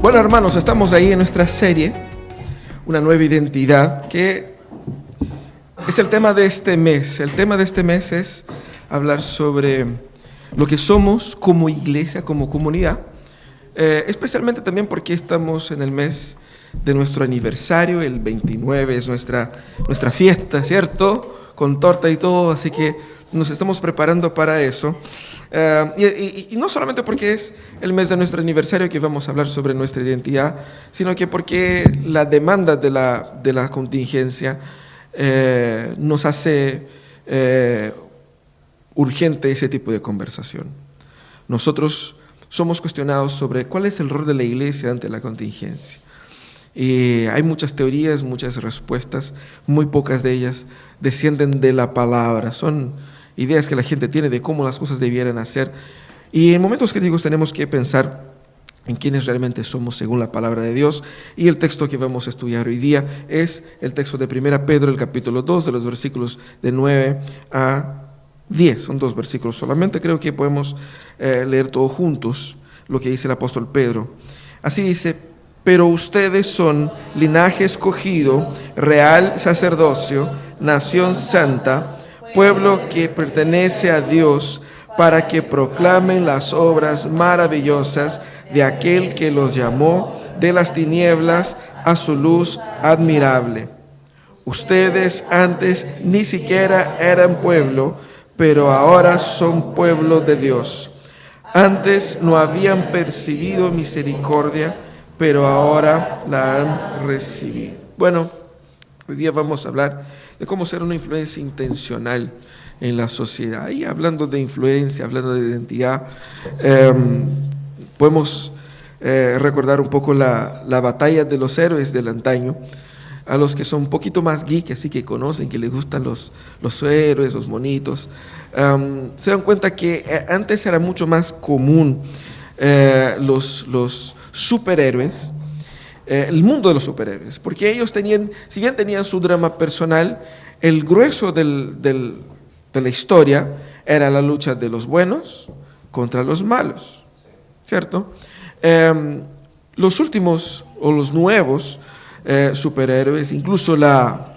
Bueno, hermanos, estamos ahí en nuestra serie, una nueva identidad, que es el tema de este mes. El tema de este mes es hablar sobre lo que somos como iglesia, como comunidad, especialmente también porque estamos en el mes de nuestro aniversario, el 29 es nuestra fiesta, ¿cierto? Con torta y todo, así que nos estamos preparando para eso. Y no solamente porque es el mes de nuestro aniversario que vamos a hablar sobre nuestra identidad, sino que porque la demanda de la contingencia nos hace urgente ese tipo de conversación. Nosotros somos cuestionados sobre cuál es el rol de la iglesia ante la contingencia. Y hay muchas teorías, muchas respuestas, muy pocas de ellas descienden de la palabra. Son ideas que la gente tiene de cómo las cosas debieran hacer. Y en momentos críticos tenemos que pensar en quiénes realmente somos según la palabra de Dios. Y el texto que vamos a estudiar hoy día es el texto de 1 Pedro, el capítulo 2, de los versículos de 9 a 10. Son 2 versículos solamente, creo que podemos leer todos juntos lo que dice el apóstol Pedro. Así dice: pero ustedes son linaje escogido, real sacerdocio, nación santa, pueblo que pertenece a Dios, para que proclamen las obras maravillosas de aquel que los llamó de las tinieblas a su luz admirable. Ustedes antes ni siquiera eran pueblo, pero ahora son pueblo de Dios. Antes no habían percibido misericordia, pero ahora la han recibido. Bueno, hoy día vamos a hablar de cómo ser una influencia intencional en la sociedad. Y hablando de influencia, hablando de identidad, podemos recordar un poco la batalla de los héroes del antaño. A los que son un poquito más geek, así que conocen, que les gustan los héroes, los monitos, se dan cuenta que antes era mucho más común los superhéroes, el mundo de los superhéroes, porque ellos tenían, si bien tenían su drama personal, el grueso de la historia era la lucha de los buenos contra los malos, ¿cierto? Los últimos o los nuevos superhéroes, incluso la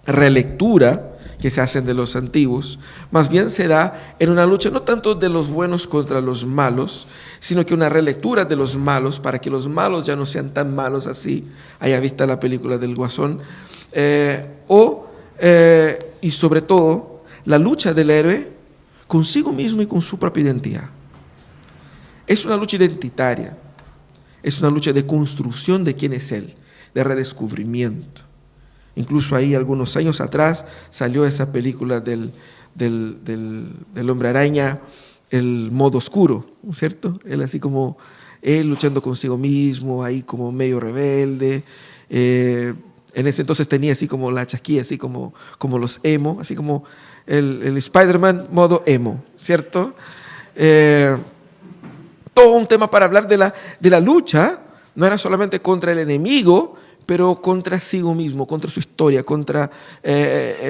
relectura que se hacen de los antiguos, más bien se da en una lucha no tanto de los buenos contra los malos, sino que una relectura de los malos para que los malos ya no sean tan malos así. Haya visto la película del Guasón, y sobre todo la lucha del héroe consigo mismo y con su propia identidad. Es una lucha identitaria, es una lucha de construcción de quién es él, de redescubrimiento. Incluso ahí, algunos años atrás, salió esa película del Hombre Araña, el modo oscuro, ¿no es cierto? Él así como, él luchando consigo mismo, ahí como medio rebelde. En ese entonces tenía así como la chasquilla, así como los emo, así como el Spider-Man modo emo, ¿cierto? Todo un tema para hablar de la lucha. No era solamente contra el enemigo, pero contra sí mismo, contra su historia, contra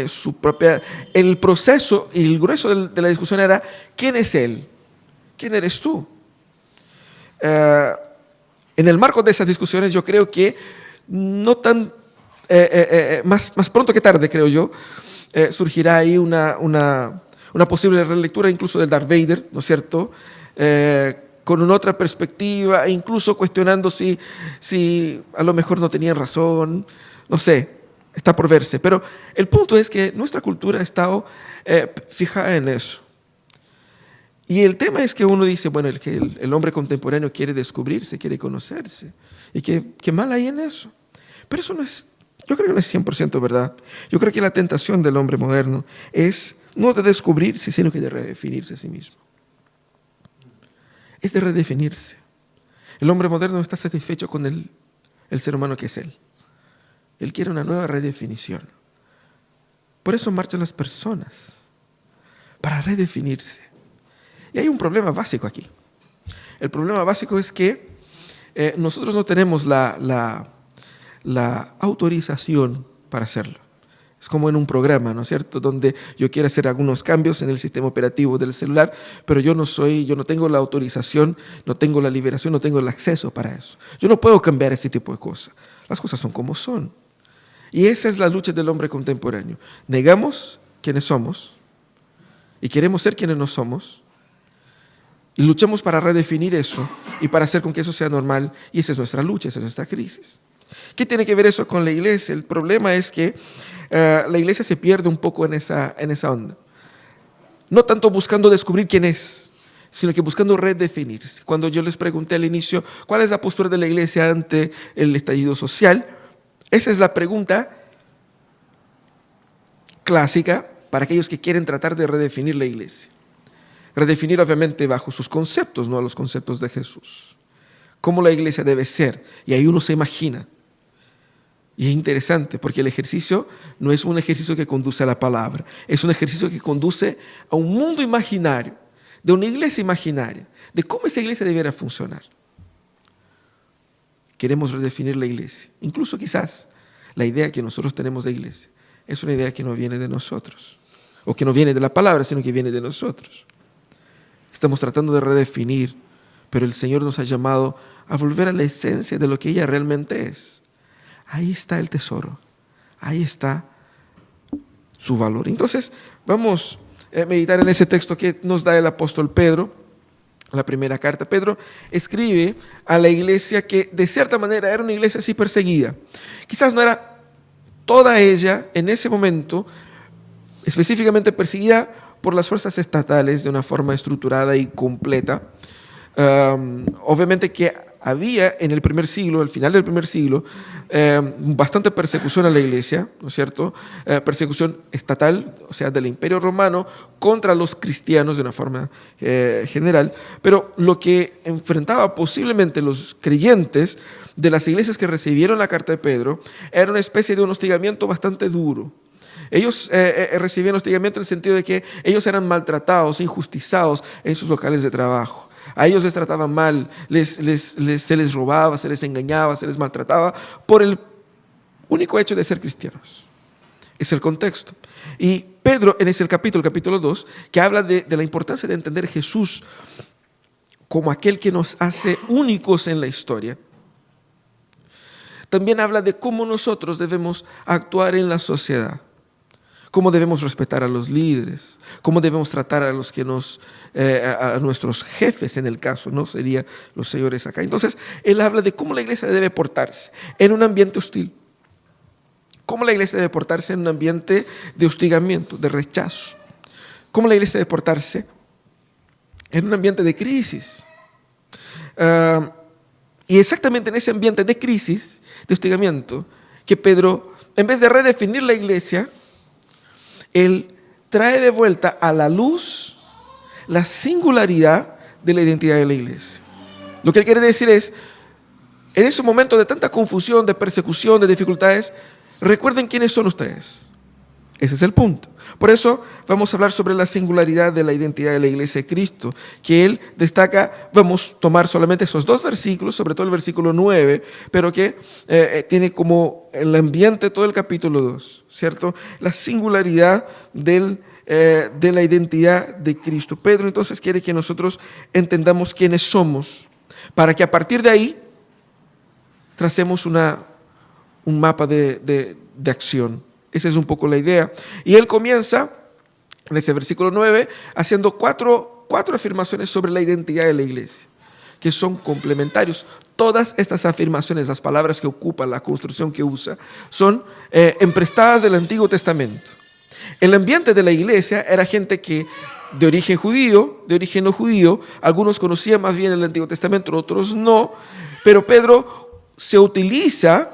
su propia... El proceso y el grueso de la discusión era: ¿quién es él? ¿Quién eres tú? En el marco de esas discusiones, yo creo que no tan... más pronto que tarde, creo yo, surgirá ahí una posible relectura incluso del Darth Vader, ¿no es cierto?, con una otra perspectiva, e incluso cuestionando si a lo mejor no tenían razón, no sé, está por verse. Pero el punto es que nuestra cultura ha estado fijada en eso. Y el tema es que uno dice, bueno, el hombre contemporáneo quiere descubrirse, quiere conocerse, y qué mal hay en eso. Pero eso no es, yo creo que no es 100% verdad. Yo creo que la tentación del hombre moderno es no de descubrirse, sino que de redefinirse a sí mismo. Es de redefinirse. El hombre moderno no está satisfecho con el ser humano que es él. Él quiere una nueva redefinición. Por eso marchan las personas, para redefinirse. Y hay un problema básico aquí. El problema básico es que nosotros no tenemos la autorización para hacerlo. Es como en un programa, ¿no es cierto?, donde yo quiero hacer algunos cambios en el sistema operativo del celular, pero yo no tengo la autorización, no tengo la liberación, no tengo el acceso para eso. Yo no puedo cambiar ese tipo de cosas. Las cosas son como son. Y esa es la lucha del hombre contemporáneo. Negamos quiénes somos y queremos ser quienes no somos y luchamos para redefinir eso y para hacer con que eso sea normal, y esa es nuestra lucha, esa es nuestra crisis. ¿Qué tiene que ver eso con la iglesia? El problema es que la iglesia se pierde un poco en esa onda. No tanto buscando descubrir quién es, sino que buscando redefinirse. Cuando yo les pregunté al inicio cuál es la postura de la iglesia ante el estallido social, esa es la pregunta clásica para aquellos que quieren tratar de redefinir la iglesia. Redefinir obviamente bajo sus conceptos, no a los conceptos de Jesús. Cómo la iglesia debe ser. Y ahí uno se imagina. Y es interesante porque el ejercicio no es un ejercicio que conduce a la palabra, es un ejercicio que conduce a un mundo imaginario, de una iglesia imaginaria, de cómo esa iglesia debiera funcionar. Queremos redefinir la iglesia. Incluso quizás la idea que nosotros tenemos de iglesia es una idea que no viene de nosotros, o que no viene de la palabra, sino que viene de nosotros. Estamos tratando de redefinir, pero el Señor nos ha llamado a volver a la esencia de lo que ella realmente es. Ahí está el tesoro, ahí está su valor. Entonces, vamos a meditar en ese texto que nos da el apóstol Pedro, la primera carta. Pedro escribe a la iglesia que de cierta manera era una iglesia así perseguida. Quizás no era toda ella en ese momento específicamente perseguida por las fuerzas estatales de una forma estructurada y completa. Obviamente que había en el primer siglo, al final del primer siglo, bastante persecución a la iglesia, ¿no es cierto? Persecución estatal, o sea, del Imperio Romano contra los cristianos de una forma general, pero lo que enfrentaba posiblemente los creyentes de las iglesias que recibieron la carta de Pedro era una especie de un hostigamiento bastante duro. Ellos recibían hostigamiento en el sentido de que ellos eran maltratados, injustizados en sus locales de trabajo. A ellos les trataban mal, se les robaba, se les engañaba, se les maltrataba por el único hecho de ser cristianos. Es el contexto. Y Pedro, en ese capítulo 2, que habla de la importancia de entender a Jesús como aquel que nos hace únicos en la historia, también habla de cómo nosotros debemos actuar en la sociedad. Cómo debemos respetar a los líderes, cómo debemos tratar a los que a nuestros jefes, en el caso, ¿no? Serían los señores acá. Entonces, él habla de cómo la iglesia debe portarse en un ambiente hostil. Cómo la iglesia debe portarse en un ambiente de hostigamiento, de rechazo. Cómo la iglesia debe portarse en un ambiente de crisis. Y exactamente en ese ambiente de crisis, de hostigamiento, que Pedro, en vez de redefinir la iglesia, él trae de vuelta a la luz la singularidad de la identidad de la iglesia. Lo que él quiere decir es, en ese momento de tanta confusión, de persecución, de dificultades, recuerden quiénes son ustedes. Ese es el punto. Por eso vamos a hablar sobre la singularidad de la identidad de la iglesia de Cristo, que él destaca. Vamos a tomar solamente esos dos versículos, sobre todo el versículo 9, pero que tiene como el ambiente todo el capítulo 2, ¿cierto? La singularidad de la identidad de Cristo. Pedro entonces quiere que nosotros entendamos quiénes somos, para que a partir de ahí tracemos un mapa de acción. Esa es un poco la idea. Y él comienza, en ese versículo 9, haciendo cuatro afirmaciones sobre la identidad de la iglesia, que son complementarios. Todas estas afirmaciones, las palabras que ocupa, la construcción que usa, son emprestadas del Antiguo Testamento. El ambiente de la iglesia era gente que de origen judío, de origen no judío, algunos conocían más bien el Antiguo Testamento, otros no, pero Pedro se utiliza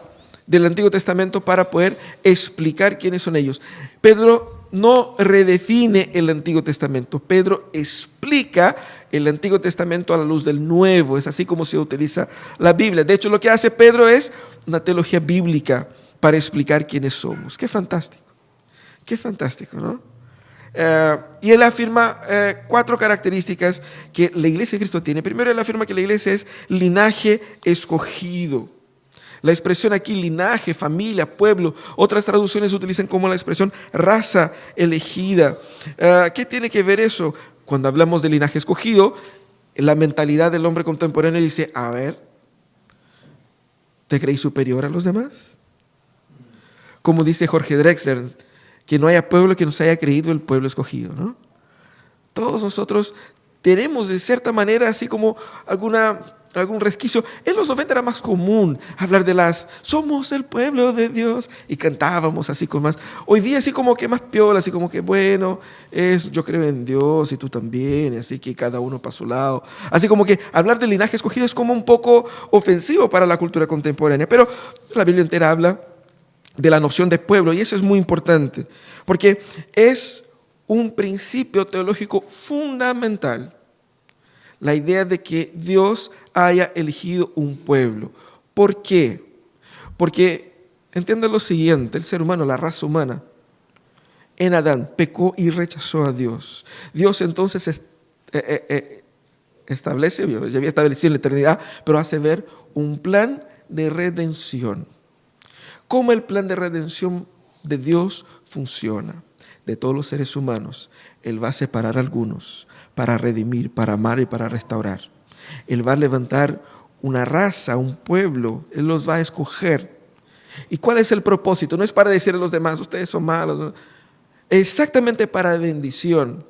del Antiguo Testamento para poder explicar quiénes son ellos. Pedro no redefine el Antiguo Testamento, Pedro explica el Antiguo Testamento a la luz del Nuevo. Es así como se utiliza la Biblia. De hecho, lo que hace Pedro es una teología bíblica para explicar quiénes somos. Qué fantástico, ¿no? Y él afirma 4 características que la iglesia de Cristo tiene. Primero, él afirma que la iglesia es linaje escogido. La expresión aquí, linaje, familia, pueblo. Otras traducciones utilizan como la expresión raza elegida. ¿Qué tiene que ver eso? Cuando hablamos de linaje escogido, la mentalidad del hombre contemporáneo dice, a ver, ¿te creí superior a los demás? Como dice Jorge Drexler, que no haya pueblo que nos haya creído el pueblo escogido, ¿no? Todos nosotros tenemos de cierta manera así como algún resquicio. En los 90 era más común hablar somos el pueblo de Dios, y cantábamos así con más. Hoy día así como que más piola, así como que bueno, yo creo en Dios y tú también, así que cada uno para su lado. Así como que hablar del linaje escogido es como un poco ofensivo para la cultura contemporánea, pero la Biblia entera habla de la noción de pueblo, y eso es muy importante, porque es un principio teológico fundamental, la idea de que Dios haya elegido un pueblo. ¿Por qué? Porque entienda lo siguiente, el ser humano, la raza humana, en Adán pecó y rechazó a Dios. Dios entonces establece, ya había establecido en la eternidad, pero hace ver un plan de redención. ¿Cómo el plan de redención de Dios funciona? De todos los seres humanos, Él va a separar a algunos para redimir, para amar y para restaurar. Él va a levantar una raza, un pueblo, Él los va a escoger. ¿Y cuál es el propósito? No es para decir a los demás, ustedes son malos, no. Exactamente para bendición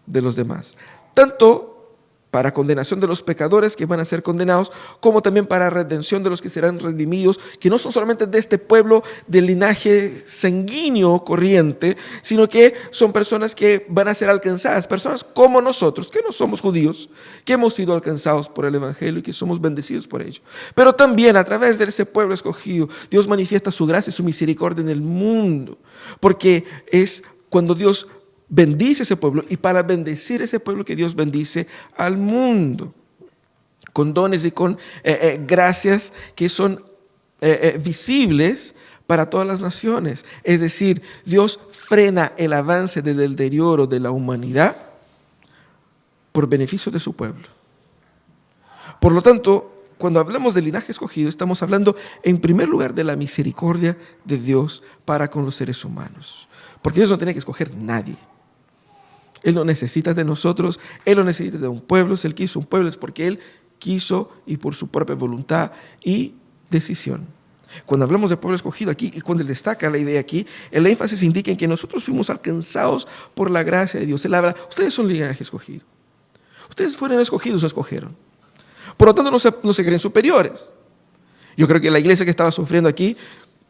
de los demás. Tanto para condenación de los pecadores que van a ser condenados, como también para redención de los que serán redimidos, que no son solamente de este pueblo del linaje sanguíneo corriente, sino que son personas que van a ser alcanzadas, personas como nosotros, que no somos judíos, que hemos sido alcanzados por el Evangelio y que somos bendecidos por ello. Pero también a través de ese pueblo escogido, Dios manifiesta su gracia y su misericordia en el mundo, porque es cuando Dios bendice ese pueblo, y para bendecir ese pueblo que Dios bendice al mundo con dones y con gracias que son visibles para todas las naciones. Es decir, Dios frena el avance del deterioro de la humanidad por beneficio de su pueblo. Por lo tanto, cuando hablamos del linaje escogido, estamos hablando en primer lugar de la misericordia de Dios para con los seres humanos, porque Dios no tiene que escoger nadie. Él no necesita de nosotros, Él no necesita de un pueblo. Si Él quiso un pueblo es porque Él quiso y por su propia voluntad y decisión. Cuando hablamos de pueblo escogido aquí, y cuando Él destaca la idea aquí, el énfasis indica en que nosotros fuimos alcanzados por la gracia de Dios. Él habla, ustedes son linaje escogido. Ustedes fueron escogidos, no escogieron. Por lo tanto, no se creen superiores. Yo creo que la iglesia que estaba sufriendo aquí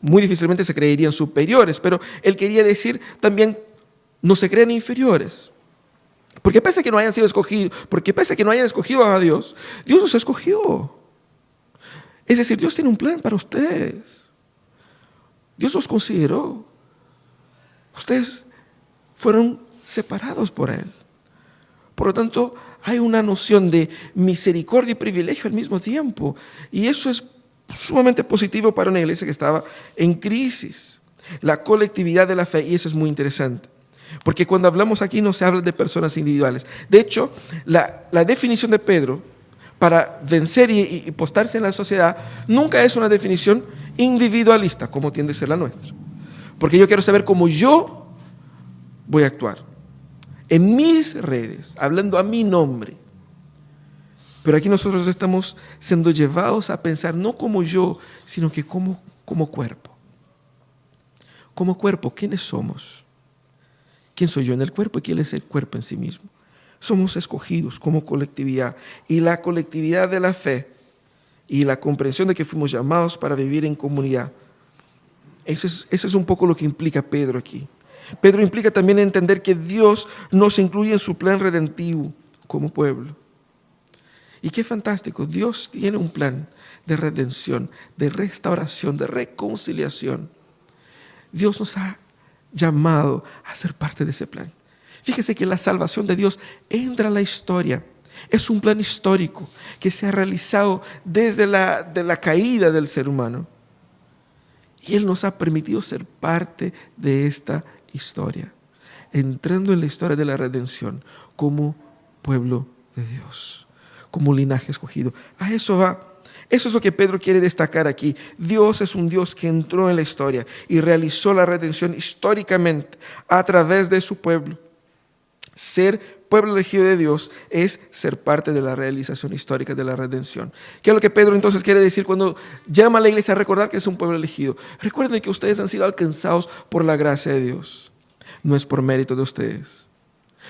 muy difícilmente se creerían superiores, pero Él quería decir también, no se creen inferiores. Porque pese a que no hayan sido escogidos, porque pese a que no hayan escogido a Dios, Dios los escogió. Es decir, Dios tiene un plan para ustedes. Dios los consideró. Ustedes fueron separados por Él. Por lo tanto, hay una noción de misericordia y privilegio al mismo tiempo. Y eso es sumamente positivo para una iglesia que estaba en crisis. La colectividad de la fe, y eso es muy interesante. Porque cuando hablamos aquí no se habla de personas individuales. De hecho, la definición de Pedro para vencer y postarse en la sociedad nunca es una definición individualista, como tiende a ser la nuestra. Porque yo quiero saber cómo yo voy a actuar en mis redes, hablando a mi nombre. Pero aquí nosotros estamos siendo llevados a pensar no como yo, sino que como cuerpo. Como cuerpo, ¿quiénes somos? ¿Quién soy yo en el cuerpo y quién es el cuerpo en sí mismo? Somos escogidos como colectividad, y la colectividad de la fe y la comprensión de que fuimos llamados para vivir en comunidad. Eso es un poco lo que implica Pedro aquí. Pedro implica también entender que Dios nos incluye en su plan redentivo como pueblo. Y qué fantástico, Dios tiene un plan de redención, de restauración, de reconciliación. Dios nos ha llamado a ser parte de ese plan. Fíjese que la salvación de Dios entra a la historia. Es un plan histórico que se ha realizado desde la caída del ser humano. Y Él nos ha permitido ser parte de esta historia, entrando en la historia de la redención como pueblo de Dios, como linaje escogido. A eso va. Eso es lo que Pedro quiere destacar aquí. Dios es un Dios que entró en la historia y realizó la redención históricamente a través de su pueblo. Ser pueblo elegido de Dios es ser parte de la realización histórica de la redención. ¿Qué es lo que Pedro entonces quiere decir cuando llama a la iglesia a recordar que es un pueblo elegido? Recuerden que ustedes han sido alcanzados por la gracia de Dios. No es por mérito de ustedes.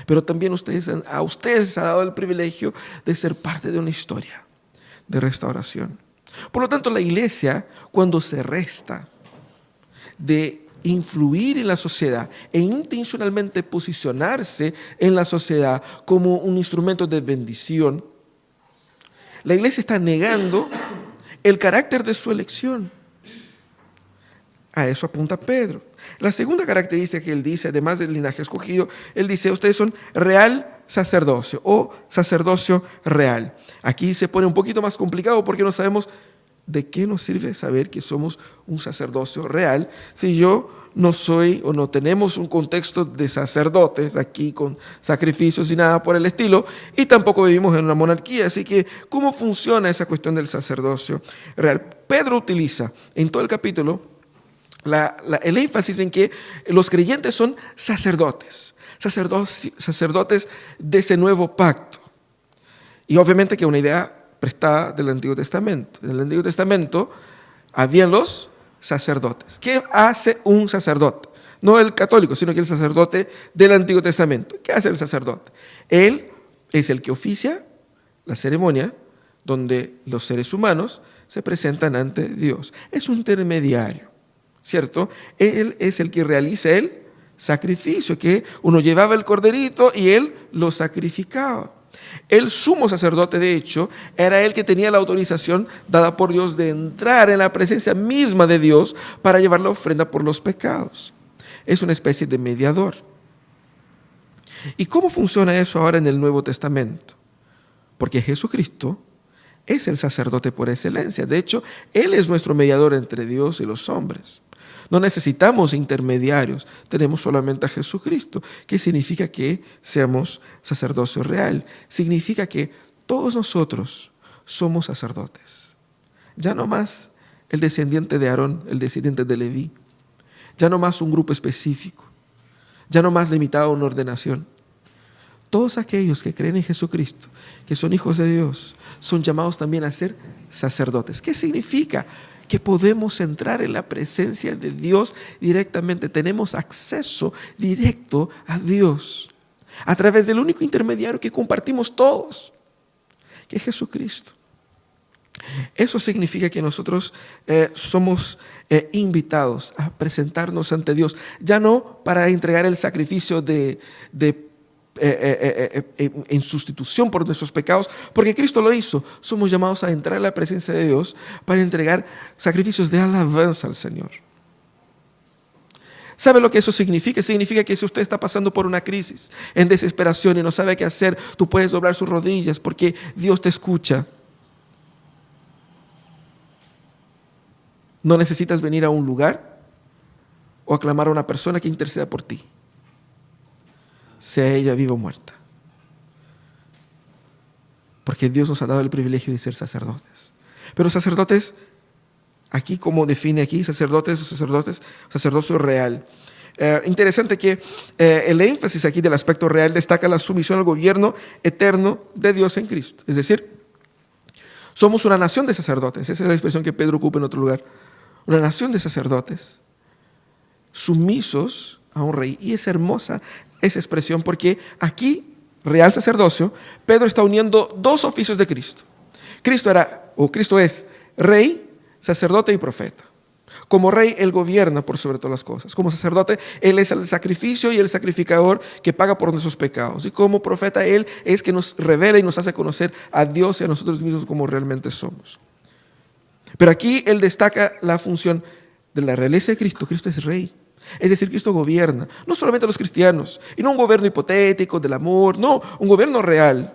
Pero también a ustedes se ha dado el privilegio de ser parte de una historia de restauración. Por lo tanto, la iglesia, cuando se resta de influir en la sociedad e intencionalmente posicionarse en la sociedad como un instrumento de bendición, la iglesia está negando el carácter de su elección. A eso apunta Pedro. La segunda característica que él dice, además del linaje escogido, él dice, ustedes son real sacerdocio o sacerdocio real. Aquí se pone un poquito más complicado porque no sabemos de qué nos sirve saber que somos un sacerdocio real si yo no soy o no tenemos un contexto de sacerdotes aquí con sacrificios y nada por el estilo, y tampoco vivimos en una monarquía. Así que, ¿cómo funciona esa cuestión del sacerdocio real? Pedro utiliza en todo el capítulo el énfasis en que los creyentes son sacerdotes de ese nuevo pacto. Y obviamente que es una idea prestada del Antiguo Testamento. En el Antiguo Testamento habían los sacerdotes. ¿Qué hace un sacerdote? No el católico, sino que el sacerdote del Antiguo Testamento. ¿Qué hace el sacerdote? Él es el que oficia la ceremonia donde los seres humanos se presentan ante Dios. Es un intermediario, ¿cierto? Él es el que realiza el sacrificio, que uno llevaba el corderito y él lo sacrificaba. El sumo sacerdote, de hecho, era el que tenía la autorización dada por Dios de entrar en la presencia misma de Dios para llevar la ofrenda por los pecados. Es una especie de mediador. ¿Y cómo funciona eso ahora en el Nuevo Testamento? Porque Jesucristo es el sacerdote por excelencia. De hecho, Él es nuestro mediador entre Dios y los hombres. No necesitamos intermediarios, tenemos solamente a Jesucristo. ¿Qué significa que seamos sacerdocio real? Significa que todos nosotros somos sacerdotes. Ya no más el descendiente de Aarón, el descendiente de Leví. Ya no más un grupo específico. Ya no más limitado a una ordenación. Todos aquellos que creen en Jesucristo, que son hijos de Dios, son llamados también a ser sacerdotes. ¿Qué significa? Que podemos entrar en la presencia de Dios directamente. Tenemos acceso directo a Dios a través del único intermediario que compartimos todos, que es Jesucristo. Eso significa que nosotros somos invitados a presentarnos ante Dios, ya no para entregar el sacrificio en sustitución por nuestros pecados, porque Cristo lo hizo. Somos llamados a entrar en la presencia de Dios para entregar sacrificios de alabanza al Señor. ¿Sabe lo que eso significa? Significa que si usted está pasando por una crisis, en desesperación y no sabe qué hacer, tú puedes doblar sus rodillas porque Dios te escucha. No necesitas venir a un lugar o aclamar a una persona que interceda por ti, sea ella viva o muerta. Porque Dios nos ha dado el privilegio de ser sacerdotes. Pero sacerdotes, aquí como define aquí, sacerdocio real. Interesante que el énfasis aquí del aspecto real destaca la sumisión al gobierno eterno de Dios en Cristo. Es decir, somos una nación de sacerdotes. Esa es la expresión que Pedro ocupa en otro lugar. Una nación de sacerdotes sumisos a un rey. Y es hermosa esa expresión porque aquí, real sacerdocio, Pedro está uniendo dos oficios de Cristo. Cristo es rey, sacerdote y profeta. Como rey, Él gobierna por sobre todas las cosas. Como sacerdote, Él es el sacrificio y el sacrificador que paga por nuestros pecados. Y como profeta, Él es que nos revela y nos hace conocer a Dios y a nosotros mismos como realmente somos. Pero aquí Él destaca la función de la realeza de Cristo. Cristo es rey. Es decir, Cristo gobierna, no solamente a los cristianos, y no un gobierno hipotético del amor, no, un gobierno real.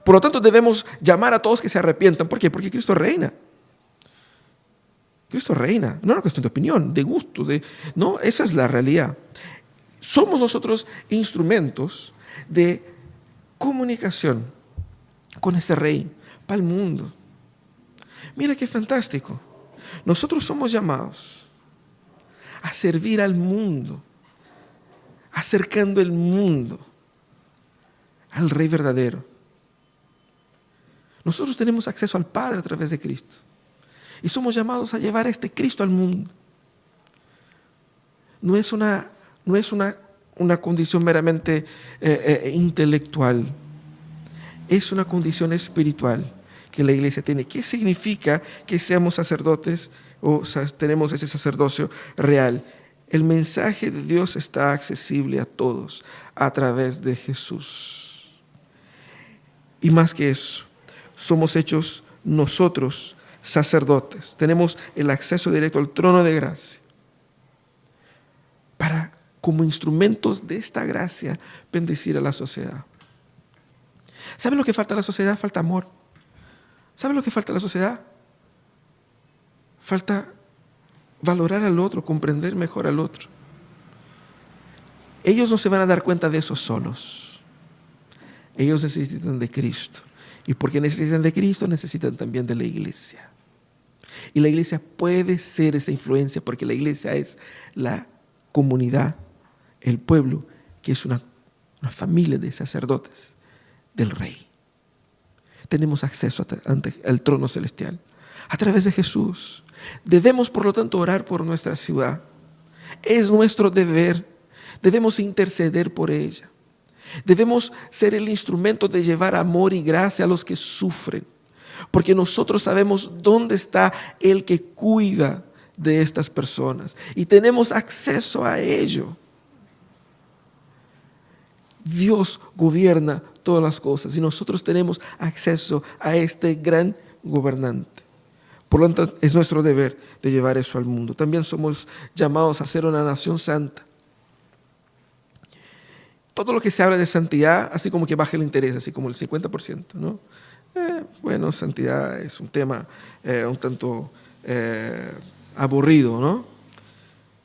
Por lo tanto, debemos llamar a todos que se arrepientan. ¿Por qué? Porque Cristo reina. Cristo reina, no es una cuestión de opinión, de gusto, no, esa es la realidad. Somos nosotros instrumentos de comunicación con ese rey para el mundo. Mira qué fantástico. Nosotros somos llamados a servir al mundo, acercando el mundo al Rey verdadero. Nosotros tenemos acceso al Padre a través de Cristo. Y somos llamados a llevar a este Cristo al mundo. No es una condición meramente intelectual. Es una condición espiritual que la iglesia tiene. ¿Qué significa que seamos sacerdotes o tenemos ese sacerdocio real? El mensaje de Dios está accesible a todos a través de Jesús. Y más que eso, somos hechos nosotros sacerdotes. Tenemos el acceso directo al trono de gracia para, como instrumentos de esta gracia, bendecir a la sociedad. ¿Sabe lo que falta a la sociedad? Falta amor. ¿Sabe lo que falta a la sociedad? Falta valorar al otro, comprender mejor al otro. Ellos no se van a dar cuenta de eso solos. Ellos necesitan de Cristo. Y porque necesitan de Cristo, necesitan también de la iglesia. Y la iglesia puede ser esa influencia porque la iglesia es la comunidad, el pueblo, que es una familia de sacerdotes del Rey. Tenemos acceso ante el trono celestial a través de Jesús. Debemos, por lo tanto, orar por nuestra ciudad. Es nuestro deber. Debemos interceder por ella. Debemos ser el instrumento de llevar amor y gracia a los que sufren, porque nosotros sabemos dónde está el que cuida de estas personas y tenemos acceso a ello. Dios gobierna todas las cosas y nosotros tenemos acceso a este gran gobernante. Por lo tanto, es nuestro deber de llevar eso al mundo. También somos llamados a ser una nación santa. Todo lo que se habla de santidad, así como que baja el interés, así como el 50%, ¿no? Bueno, santidad es un tema un tanto aburrido, ¿no?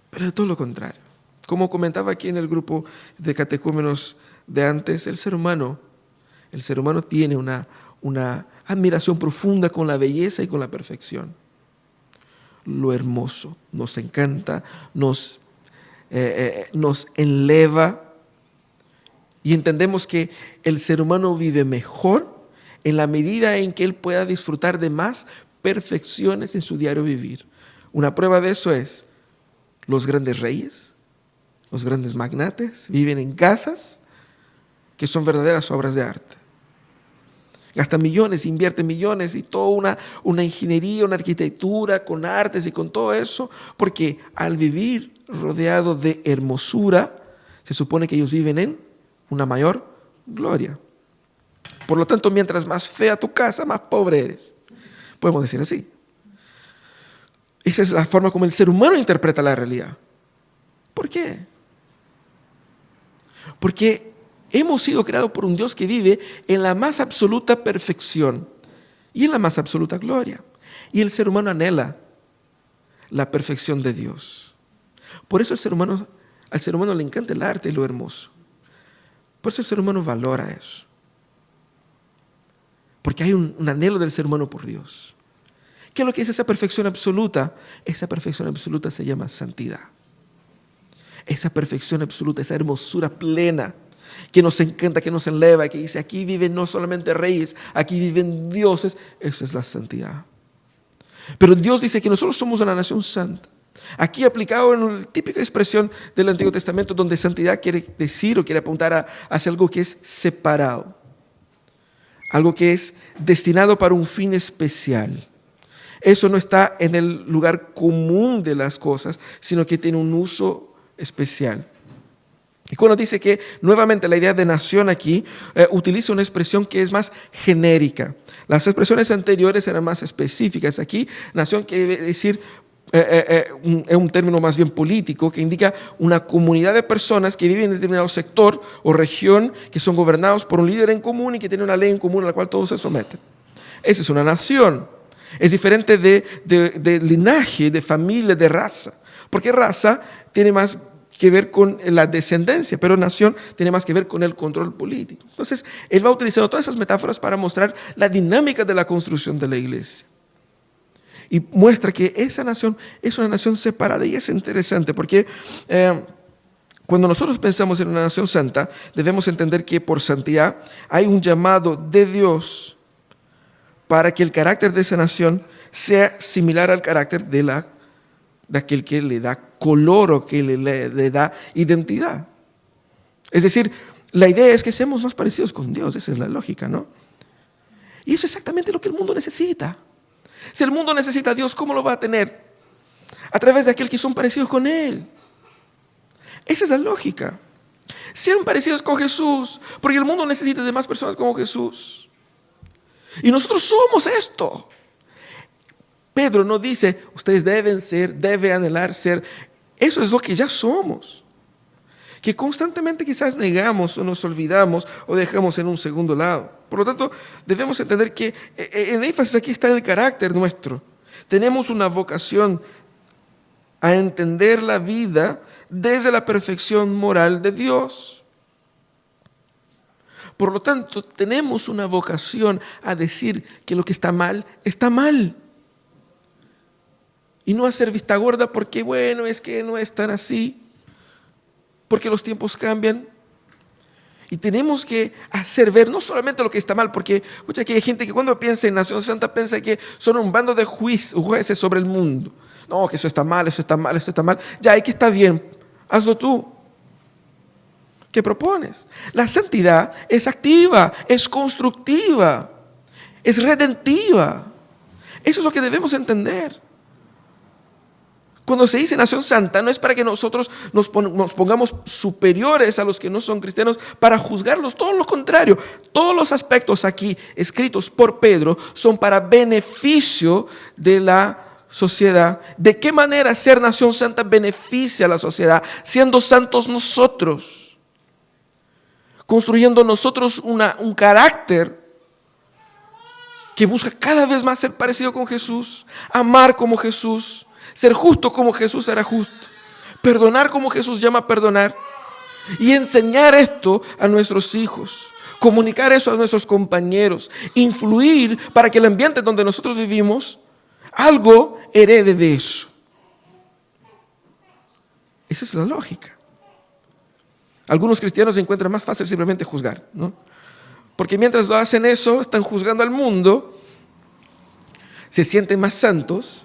Pero de todo lo contrario. Como comentaba aquí en el grupo de catecúmenos de antes, el ser humano tiene una admiración profunda con la belleza y con la perfección. Lo hermoso nos encanta, nos enleva. Y entendemos que el ser humano vive mejor en la medida en que él pueda disfrutar de más perfecciones en su diario vivir. Una prueba de eso es los grandes reyes, los grandes magnates, viven en casas que son verdaderas obras de arte. Gastan millones, invierten millones y toda una ingeniería, una arquitectura con artes y con todo eso, porque al vivir rodeado de hermosura, se supone que ellos viven en una mayor gloria. Por lo tanto, mientras más fea tu casa, más pobre eres. Podemos decir así. Esa es la forma como el ser humano interpreta la realidad. ¿Por qué? Porque hemos sido creados por un Dios que vive en la más absoluta perfección y en la más absoluta gloria. Y el ser humano anhela la perfección de Dios. Por eso al ser humano le encanta el arte y lo hermoso. Por eso el ser humano valora eso. Porque hay un anhelo del ser humano por Dios. ¿Qué es lo que es esa perfección absoluta? Esa perfección absoluta se llama santidad. Esa perfección absoluta, esa hermosura plena que nos encanta, que nos eleva, que dice aquí viven no solamente reyes, aquí viven dioses. Eso es la santidad. Pero Dios dice que nosotros somos una nación santa. Aquí aplicado en la típica expresión del Antiguo Testamento, donde santidad quiere decir o quiere apuntar hacia algo que es separado, algo que es destinado para un fin especial. Eso no está en el lugar común de las cosas, sino que tiene un uso especial. Y cuando dice que nuevamente la idea de nación aquí utiliza una expresión que es más genérica. Las expresiones anteriores eran más específicas. Aquí nación quiere decir es un término más bien político que indica una comunidad de personas que viven en determinado sector o región, que son gobernados por un líder en común y que tienen una ley en común a la cual todos se someten. Esa es una nación. Es diferente de linaje, de familia, de raza. Porque raza tiene más que ver con la descendencia, pero nación tiene más que ver con el control político. Entonces, él va utilizando todas esas metáforas para mostrar la dinámica de la construcción de la iglesia. Y muestra que esa nación es una nación separada. Y es interesante porque cuando nosotros pensamos en una nación santa, debemos entender que por santidad hay un llamado de Dios para que el carácter de esa nación sea similar al carácter de aquel que le da color o que le da identidad. Es decir, la idea es que seamos más parecidos con Dios. Esa es la lógica, ¿no? Y eso es exactamente lo que el mundo necesita. Si el mundo necesita a Dios, ¿cómo lo va a tener? A través de aquel que son parecidos con Él. Esa es la lógica. Sean parecidos con Jesús, porque el mundo necesita de más personas como Jesús. Y nosotros somos esto. Pedro no dice, ustedes deben anhelar ser. Eso es lo que ya somos. Que constantemente quizás negamos o nos olvidamos o dejamos en un segundo lado. Por lo tanto, debemos entender que el énfasis aquí está en el carácter nuestro. Tenemos una vocación a entender la vida desde la perfección moral de Dios. Por lo tanto, tenemos una vocación a decir que lo que está mal, está mal. Y no hacer vista gorda porque, bueno, es que no es tan así. Porque los tiempos cambian. Y tenemos que hacer ver no solamente lo que está mal, porque escucha que hay gente que cuando piensa en Nación Santa piensa que son un bando de jueces sobre el mundo. No, que eso está mal, eso está mal, eso está mal. Ya, hay que está bien, hazlo tú. ¿Qué propones? La santidad es activa, es constructiva, es redentiva. Eso es lo que debemos entender. Cuando se dice nación santa, no es para que nosotros nos pongamos superiores a los que no son cristianos para juzgarlos, todo lo contrario. Todos los aspectos aquí escritos por Pedro son para beneficio de la sociedad. ¿De qué manera ser nación santa beneficia a la sociedad? Siendo santos nosotros, construyendo nosotros un carácter que busca cada vez más ser parecido con Jesús, amar como Jesús, ser justo como Jesús era justo, perdonar como Jesús llama a perdonar y enseñar esto a nuestros hijos, comunicar eso a nuestros compañeros, influir para que el ambiente donde nosotros vivimos algo herede de eso. Esa es la lógica. Algunos cristianos encuentran más fácil simplemente juzgar, ¿no? Porque mientras lo hacen eso, están juzgando al mundo, se sienten más santos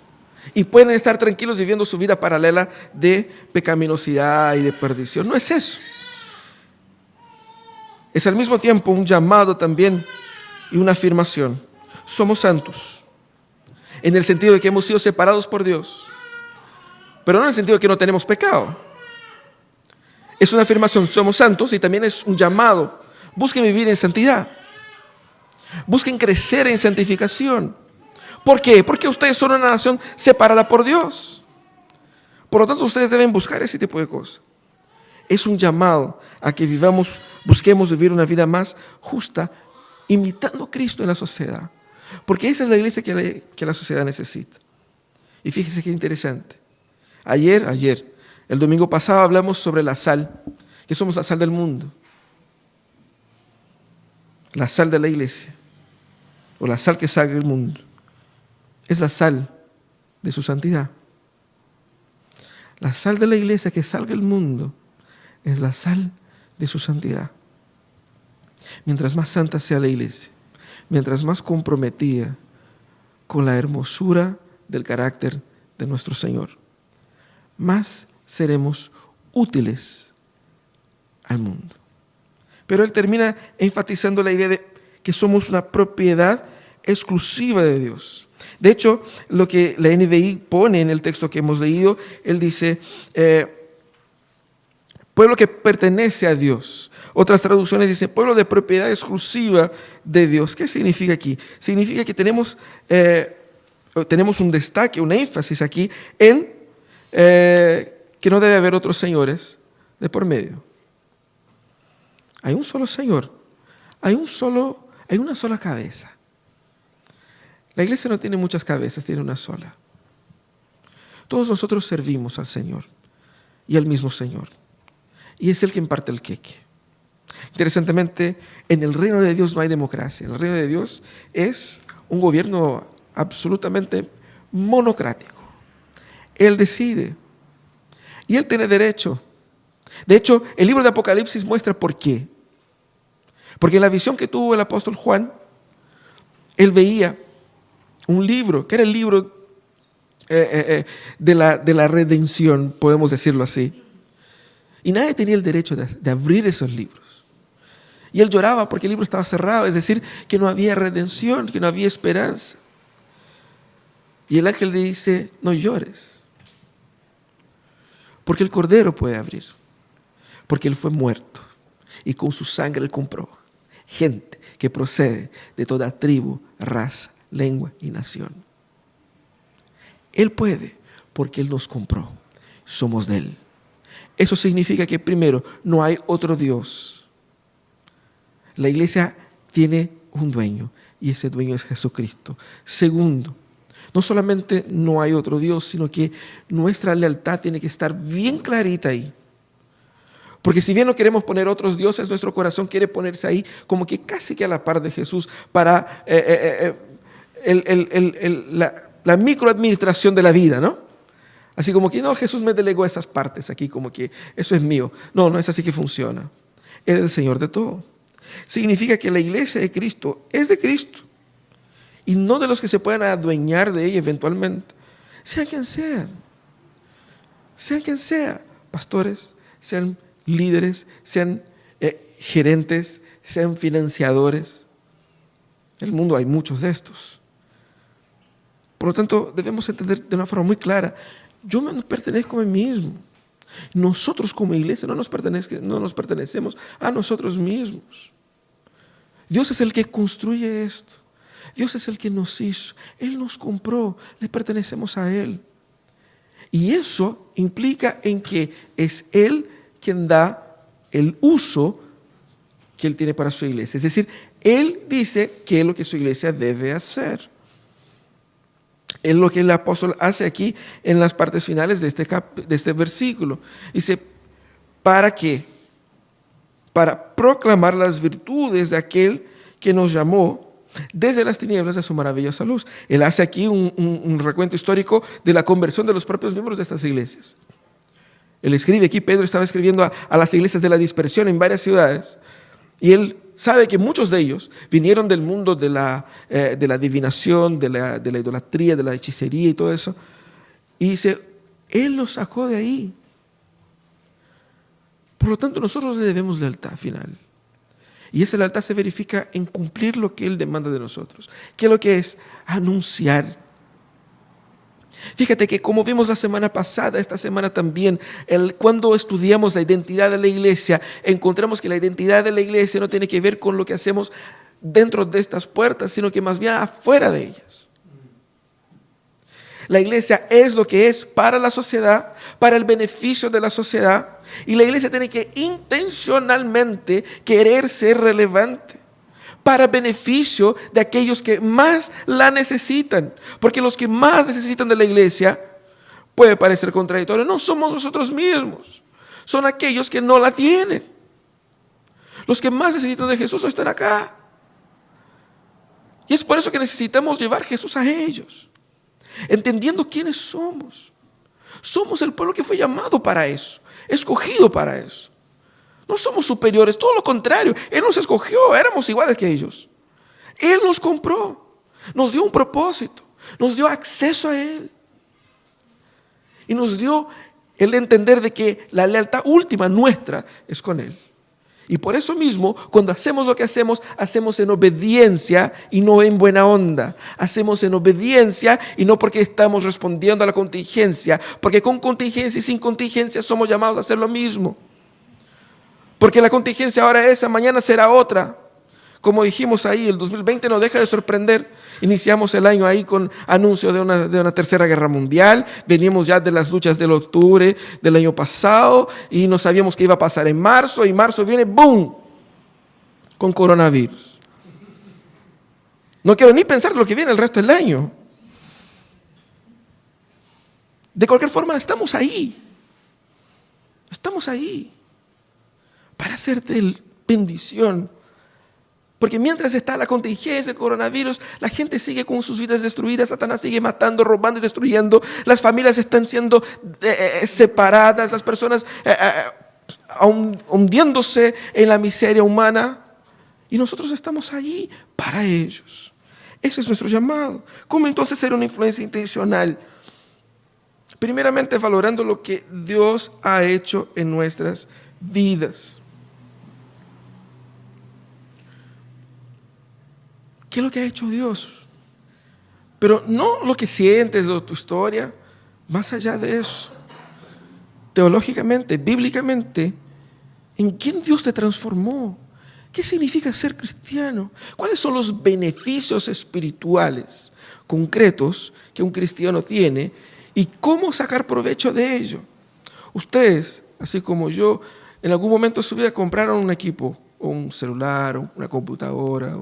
y pueden estar tranquilos viviendo su vida paralela de pecaminosidad y de perdición. No es eso. Es al mismo tiempo un llamado también y una afirmación. Somos santos, en el sentido de que hemos sido separados por Dios, pero no en el sentido de que no tenemos pecado. Es una afirmación, somos santos, y también es un llamado. Busquen vivir en santidad. Busquen crecer en santificación. ¿Por qué? Porque ustedes son una nación separada por Dios. Por lo tanto, ustedes deben buscar ese tipo de cosas. Es un llamado a que busquemos vivir una vida más justa, imitando a Cristo en la sociedad. Porque esa es la iglesia que la sociedad necesita. Y fíjense qué interesante. El domingo pasado hablamos sobre la sal, que somos la sal del mundo. La sal de la iglesia, o la sal que salga del mundo, es la sal de su santidad. La sal de la iglesia que salga del mundo es la sal de su santidad. Mientras más santa sea la iglesia, mientras más comprometida con la hermosura del carácter de nuestro Señor, más seremos útiles al mundo. Pero él termina enfatizando la idea de que somos una propiedad exclusiva de Dios. De hecho, lo que la NBI pone en el texto que hemos leído, él dice, pueblo que pertenece a Dios. Otras traducciones dicen, pueblo de propiedad exclusiva de Dios. ¿Qué significa aquí? Significa que tenemos un destaque, un énfasis aquí en que no debe haber otros señores de por medio. Hay un solo Señor, hay una sola cabeza. La iglesia no tiene muchas cabezas, tiene una sola. Todos nosotros servimos al Señor y al mismo Señor. Y es Él quien parte el queque. Interesantemente, en el reino de Dios no hay democracia. El reino de Dios es un gobierno absolutamente monocrático. Él decide. Y Él tiene derecho. De hecho, el libro de Apocalipsis muestra por qué. Porque en la visión que tuvo el apóstol Juan, él veía un libro, que era el libro de la redención, podemos decirlo así. Y nadie tenía el derecho de abrir esos libros. Y él lloraba porque el libro estaba cerrado, es decir, que no había redención, que no había esperanza. Y el ángel le dice, no llores, porque el Cordero puede abrir, porque Él fue muerto y con su sangre Él compró gente que procede de toda tribu, raza, lengua y nación. Él puede porque Él nos compró, somos de Él. Eso significa que primero, no hay otro Dios. La iglesia tiene un dueño y ese dueño es Jesucristo. Segundo, no solamente no hay otro Dios, sino que nuestra lealtad tiene que estar bien clarita ahí. Porque si bien no queremos poner otros dioses, nuestro corazón quiere ponerse ahí como que casi que a la par de Jesús para la microadministración de la vida, ¿no? Así como que no, Jesús me delegó esas partes aquí, como que eso es mío. No, no es así que funciona. Él es el Señor de todo. Significa que la iglesia de Cristo es de Cristo y no de los que se puedan adueñar de ella eventualmente. Sean quien sean. Sean quien sea. Pastores, sean líderes, sean gerentes, sean financiadores. En el mundo hay muchos de estos. Por lo tanto, debemos entender de una forma muy clara, yo no pertenezco a mí mismo. Nosotros como iglesia no nos pertenecemos a nosotros mismos. Dios es el que construye esto. Dios es el que nos hizo. Él nos compró, le pertenecemos a Él. Y eso implica en que es Él quien da el uso que Él tiene para su iglesia. Es decir, Él dice qué es lo que su iglesia debe hacer. Es lo que el apóstol hace aquí en las partes finales de este versículo. Dice, ¿para qué? Para proclamar las virtudes de aquel que nos llamó desde las tinieblas de su maravillosa luz. Él hace aquí un recuento histórico de la conversión de los propios miembros de estas iglesias. Él escribe aquí, Pedro estaba escribiendo a las iglesias de la dispersión en varias ciudades, y él sabe que muchos de ellos vinieron del mundo de la adivinación, de la idolatría, de la hechicería y todo eso, y dice, Él los sacó de ahí. Por lo tanto, nosotros le debemos lealtad final. Y esa lealtad se verifica en cumplir lo que Él demanda de nosotros. ¿Qué es lo que es? Anunciar. Fíjate que como vimos la semana pasada, esta semana también, cuando estudiamos la identidad de la iglesia, encontramos que la identidad de la iglesia no tiene que ver con lo que hacemos dentro de estas puertas, sino que más bien afuera de ellas. La iglesia es lo que es para la sociedad, para el beneficio de la sociedad, y la iglesia tiene que intencionalmente querer ser relevante para beneficio de aquellos que más la necesitan. Porque los que más necesitan de la iglesia, puede parecer contradictorio, no somos nosotros mismos, son aquellos que no la tienen. Los que más necesitan de Jesús no están acá. Y es por eso que necesitamos llevar Jesús a ellos, entendiendo quiénes somos. Somos el pueblo que fue llamado para eso, escogido para eso. No somos superiores, todo lo contrario. Él nos escogió, éramos iguales que ellos. Él nos compró, nos dio un propósito, nos dio acceso a Él. Y nos dio el entender de que la lealtad última nuestra es con Él. Y por eso mismo, cuando hacemos lo que hacemos en obediencia y no en buena onda. Hacemos en obediencia y no porque estamos respondiendo a la contingencia, porque con contingencia y sin contingencia somos llamados a hacer lo mismo. Porque la contingencia ahora es esa, mañana será otra. Como dijimos ahí, el 2020 no deja de sorprender. Iniciamos el año ahí con anuncios de una tercera guerra mundial. Veníamos ya de las luchas del octubre del año pasado y no sabíamos qué iba a pasar en marzo. Y marzo viene, ¡boom!, con coronavirus. No quiero ni pensar lo que viene el resto del año. De cualquier forma, estamos ahí. Estamos ahí para hacerte bendición, Porque mientras está la contingencia, el coronavirus, la gente sigue con sus vidas destruidas, Satanás sigue matando, robando y destruyendo, las familias están siendo separadas, las personas hundiéndose en la miseria humana, y nosotros estamos allí para ellos. Ese es nuestro llamado. ¿Cómo entonces ser una influencia intencional? Primeramente, valorando lo que Dios ha hecho en nuestras vidas. ¿Qué es lo que ha hecho Dios? Pero no lo que sientes o tu historia, más allá de eso. Teológicamente, bíblicamente, ¿en quién Dios te transformó? ¿Qué significa ser cristiano? ¿Cuáles son los beneficios espirituales concretos que un cristiano tiene y cómo sacar provecho de ello? Ustedes, así como yo, en algún momento de su vida compraron un equipo, o un celular, o una computadora.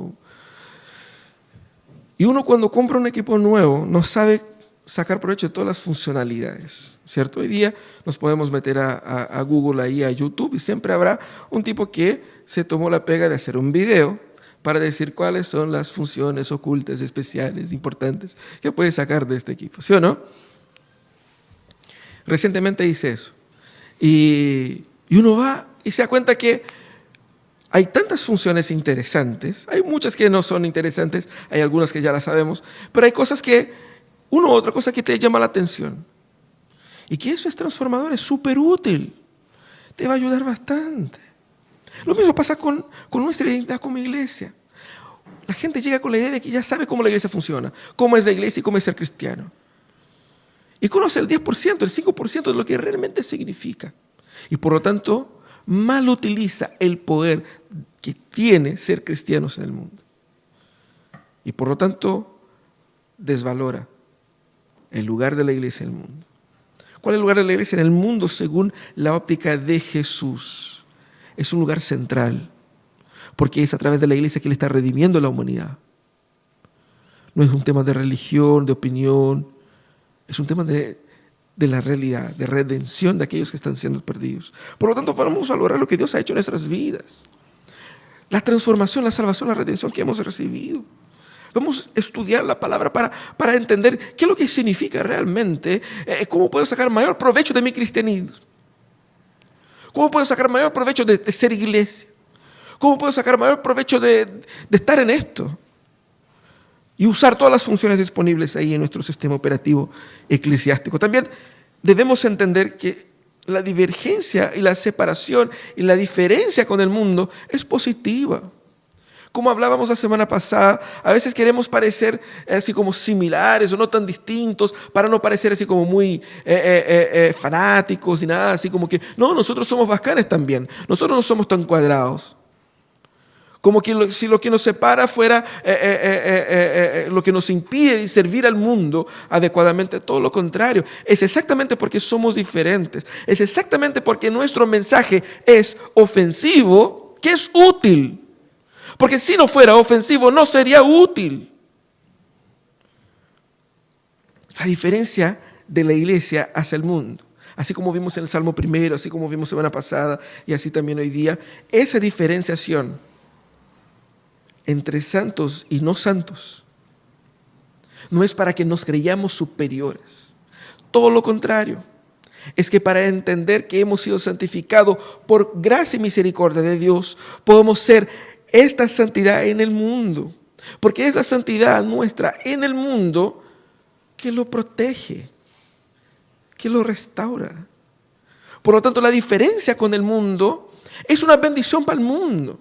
Y uno cuando compra un equipo nuevo no sabe sacar provecho de todas las funcionalidades, ¿cierto? Hoy día nos podemos meter a Google, ahí a YouTube, y siempre habrá un tipo que se tomó la pega de hacer un video para decir cuáles son las funciones ocultas, especiales, importantes que puedes sacar de este equipo, ¿sí o no? Recientemente hice eso. Y uno va y se da cuenta que hay tantas funciones interesantes, hay muchas que no son interesantes, hay algunas que ya las sabemos, pero hay cosas que, otra cosa que te llama la atención. Y que eso es transformador, es súper útil, te va a ayudar bastante. Lo mismo pasa con nuestra identidad como iglesia. La gente llega con la idea de que ya sabe cómo la iglesia funciona, cómo es la iglesia y cómo es ser cristiano. Y conoce el 10%, el 5% de lo que realmente significa. Y por lo tanto, mal utiliza el poder que tiene ser cristianos en el mundo. Y por lo tanto, desvalora el lugar de la iglesia en el mundo. ¿Cuál es el lugar de la iglesia en el mundo según la óptica de Jesús? Es un lugar central, porque es a través de la iglesia que Él está redimiendo a la humanidad. No es un tema de religión, de opinión, es un tema de la realidad, de redención de aquellos que están siendo perdidos. Por lo tanto, vamos a valorar lo que Dios ha hecho en nuestras vidas. La transformación, la salvación, la redención que hemos recibido. Vamos a estudiar la palabra para entender qué es lo que significa realmente, cómo puedo sacar mayor provecho de mi cristianismo. ¿Cómo puedo sacar mayor provecho de ser iglesia? ¿Cómo puedo sacar mayor provecho de estar en esto? Y usar todas las funciones disponibles ahí en nuestro sistema operativo eclesiástico. También debemos entender que la divergencia y la separación y la diferencia con el mundo es positiva. Como hablábamos la semana pasada, a veces queremos parecer así como similares o no tan distintos para no parecer así como muy fanáticos y nada, así como que no, nosotros somos bacanes también, nosotros no somos tan cuadrados. Como que si lo que nos separa fuera lo que nos impide servir al mundo adecuadamente, todo lo contrario. Es exactamente porque somos diferentes, es exactamente porque nuestro mensaje es ofensivo que es útil. Porque si no fuera ofensivo, no sería útil. La diferencia de la iglesia hacia el mundo, así como vimos en el Salmo primero, así como vimos semana pasada y así también hoy día, esa diferenciación entre santos y no santos no es para que nos creyamos superiores. Todo lo contrario. Es que para entender que hemos sido santificados por gracia y misericordia de Dios, podemos ser esta santidad en el mundo. Porque es la santidad nuestra en el mundo que lo protege, que lo restaura. Por lo tanto, la diferencia con el mundo es una bendición para el mundo.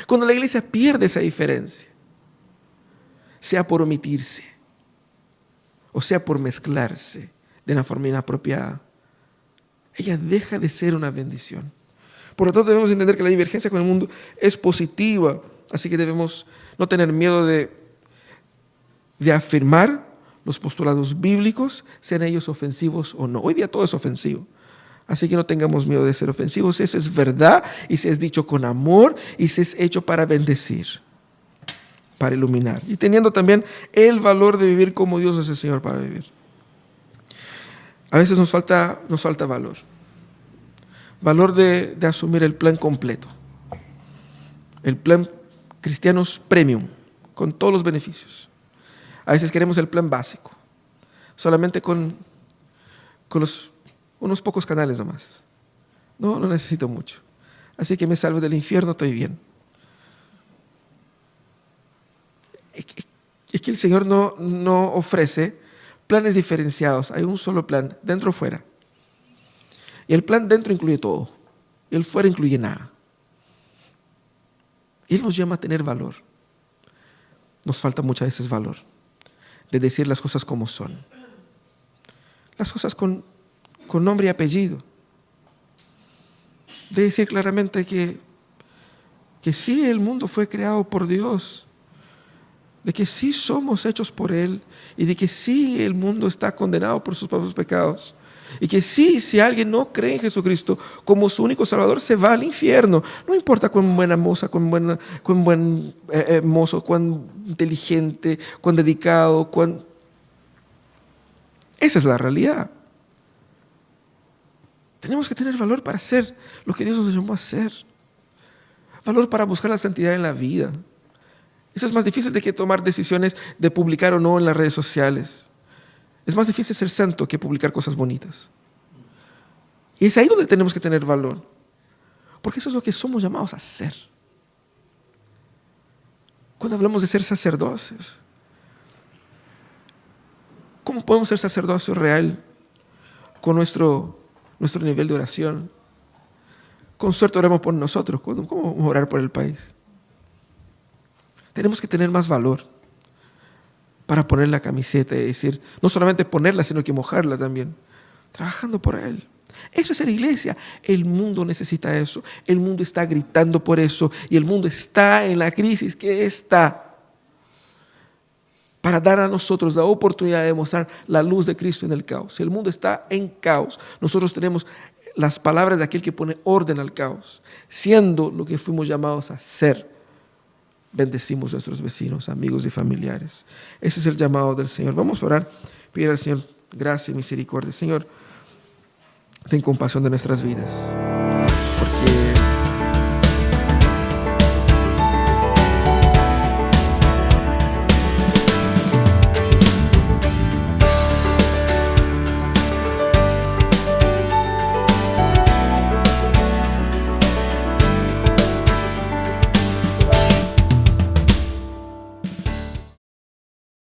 Cuando la iglesia pierde esa diferencia, sea por omitirse o sea por mezclarse de una forma inapropiada, ella deja de ser una bendición. Por lo tanto, debemos entender que la divergencia con el mundo es positiva, así que debemos no tener miedo de afirmar los postulados bíblicos, sean ellos ofensivos o no. Hoy día todo es ofensivo. Así que no tengamos miedo de ser ofensivos, si eso es verdad y si es dicho con amor y si es hecho para bendecir, para iluminar. Y teniendo también el valor de vivir como Dios es el Señor para vivir. A veces nos falta valor. Valor de asumir el plan completo. El plan cristianos premium, con todos los beneficios. A veces queremos el plan básico, solamente con unos pocos canales nomás. No necesito mucho. Así que me salvo del infierno, estoy bien. Es que el Señor no ofrece planes diferenciados. Hay un solo plan, dentro o fuera. Y el plan dentro incluye todo. Y el fuera incluye nada. Él nos llama a tener valor. Nos falta muchas veces valor de decir las cosas como son. Las cosas con nombre y apellido. De decir claramente que sí, el mundo fue creado por Dios, de que sí somos hechos por Él y de que sí el mundo está condenado por sus propios pecados y que sí, si alguien no cree en Jesucristo como su único Salvador, se va al infierno. No importa cuán buena moza, cuán buen mozo, cuán inteligente, cuán dedicado, Esa es la realidad. Tenemos que tener valor para hacer lo que Dios nos llamó a hacer. Valor para buscar la santidad en la vida. Eso es más difícil de que tomar decisiones de publicar o no en las redes sociales. Es más difícil ser santo que publicar cosas bonitas. Y es ahí donde tenemos que tener valor. Porque eso es lo que somos llamados a hacer. Cuando hablamos de ser sacerdotes, ¿cómo podemos ser sacerdocio real con nuestro nivel de oración? Con suerte oramos por nosotros. ¿Cómo vamos a orar por el país? Tenemos que tener más valor para poner la camiseta y decir, no solamente ponerla, sino que mojarla también, trabajando por Él. Eso es ser iglesia. El mundo necesita eso. El mundo está gritando por eso y el mundo está en la crisis que está, para dar a nosotros la oportunidad de mostrar la luz de Cristo en el caos. El mundo está en caos. Nosotros tenemos las palabras de aquel que pone orden al caos, siendo lo que fuimos llamados a ser. Bendecimos a nuestros vecinos, amigos y familiares. Ese es el llamado del Señor. Vamos a orar, pedir al Señor gracia y misericordia. Señor, ten compasión de nuestras vidas.